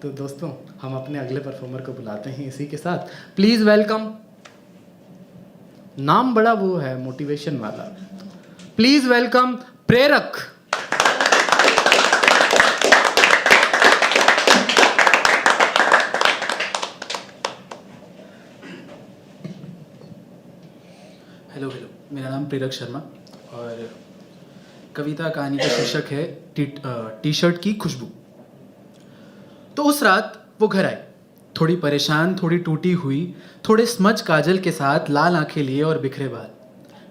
तो दोस्तों हम अपने अगले परफॉर्मर को बुलाते हैं इसी के साथ। Please welcome. नाम बड़ा वो है मोटिवेशन वाला। प्लीज़ वेलकम प्रेरक। हेलो, मेरा नाम प्रेरक शर्मा और कविता कहानी का शीर्षक है टी शर्ट की खुशबू। तो उस रात वो घर आई, थोड़ी परेशान, थोड़ी टूटी हुई, थोड़े स्मच काजल के साथ, लाल आंखें लिए और बिखरे बाल,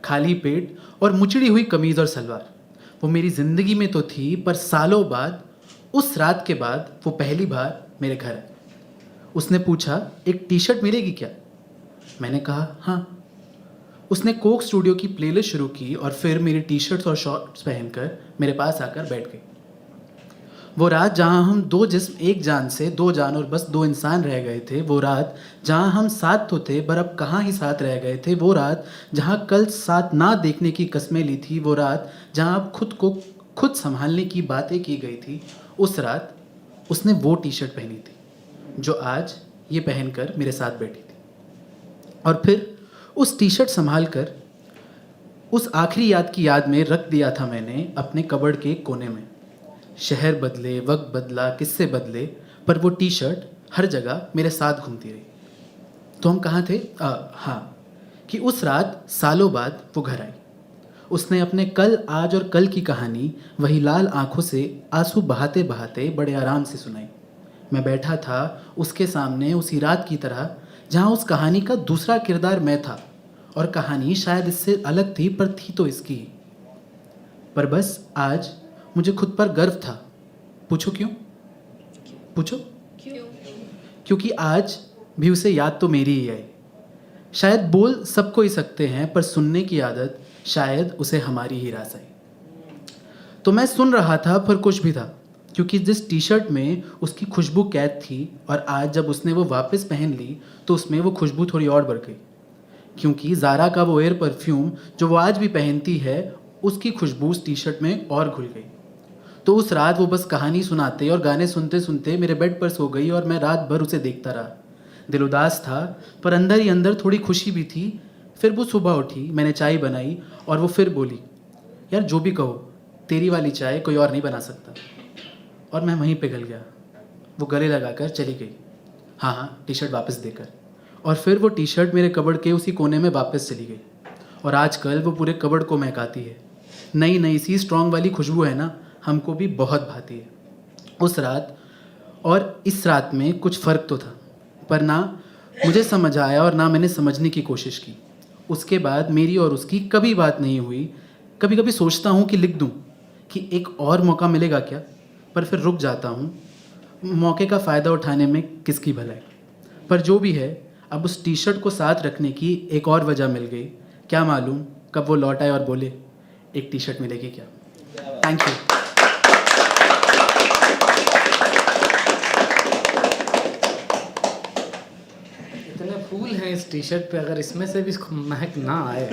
खाली पेट और मुचड़ी हुई कमीज और सलवार। वो मेरी जिंदगी में तो थी, पर सालों बाद, उस रात के बाद वो पहली बार मेरे घर आई। उसने पूछा, एक टी शर्ट मिलेगी क्या? मैंने कहा हाँ। उसने कोक स्टूडियो की प्लेलिस्ट शुरू की और फिर मेरी टी शर्ट्स और शॉर्ट्स पहनकर मेरे पास आकर बैठ गई। वो रात जहाँ हम दो जिस्म एक जान से दो जान और बस दो इंसान रह गए थे, वो रात जहाँ हम साथ तो थे पर अब कहाँ ही साथ रह गए थे, वो रात जहाँ कल साथ ना देखने की कस्में ली थी, वो रात जहाँ अब खुद को खुद संभालने की बातें की गई थी, उस रात उसने वो टी शर्ट पहनी थी जो आज ये पहनकर मेरे साथ बैठी थी। और फिर उस टी शर्ट संभाल कर उस आखिरी याद की याद में रख दिया था मैंने अपने कबर्ड के कोने में। शहर बदले, वक्त बदला, किस्से बदले, पर वो टी शर्ट हर जगह मेरे साथ घूमती रही। तो हम कहाँ थे? हाँ, कि उस रात सालों बाद वो घर आई। उसने अपने कल, आज और कल की कहानी वही लाल आंखों से आंसू बहाते बहाते बड़े आराम से सुनाई। मैं बैठा था उसके सामने उसी रात की तरह जहाँ उस कहानी का दूसरा किरदार मैं था, और कहानी शायद इससे अलग थी पर थी तो इसकी ही। पर बस आज मुझे खुद पर गर्व था। पूछो क्यों? पूछो क्योंकि आज भी उसे याद तो मेरी ही आई। शायद बोल सबको ही सकते हैं, पर सुनने की आदत शायद उसे हमारी ही रास आई। तो मैं सुन रहा था पर कुछ भी था, क्योंकि जिस टी शर्ट में उसकी खुशबू कैद थी और आज जब उसने वो वापस पहन ली तो उसमें वो खुशबू थोड़ी और बढ़ गई, क्योंकि ज़ारा का वो एयर परफ्यूम जो वो आज भी पहनती है, उसकी खुशबू उस टी शर्ट में और घुल गई। तो उस रात वो बस कहानी सुनाते और गाने सुनते सुनते मेरे बेड पर सो गई और मैं रात भर उसे देखता रहा। दिल उदास था पर अंदर ही अंदर थोड़ी खुशी भी थी। फिर वो सुबह उठी, मैंने चाय बनाई और वो फिर बोली, यार जो भी कहो, तेरी वाली चाय कोई और नहीं बना सकता। और मैं वहीं पिघल गया। वो गले लगाकर चली गई, हाँ, टी शर्ट वापस देकर। और फिर वो टी शर्ट मेरे कबर्ड के उसी कोने में वापस चली गई और आजकल वो पूरे कबर्ड को महकाती है। नई नई सी स्ट्रॉन्ग वाली खुशबू है ना, हमको भी बहुत भाती है। उस रात और इस रात में कुछ फ़र्क तो था, पर ना मुझे समझ आया और ना मैंने समझने की कोशिश की। उसके बाद मेरी और उसकी कभी बात नहीं हुई। कभी कभी सोचता हूँ कि लिख दूँ कि एक और मौका मिलेगा क्या, पर फिर रुक जाता हूँ। मौके का फ़ायदा उठाने में किसकी भलाई। पर जो भी है, अब उस टी शर्ट को साथ रखने की एक और वजह मिल गई। क्या मालूम कब वो लौट आए और बोले, एक टी शर्ट मिलेगी क्या। Thank you. इतने फूल हैं इस टी शर्ट पे, अगर इसमें से भी महक ना आए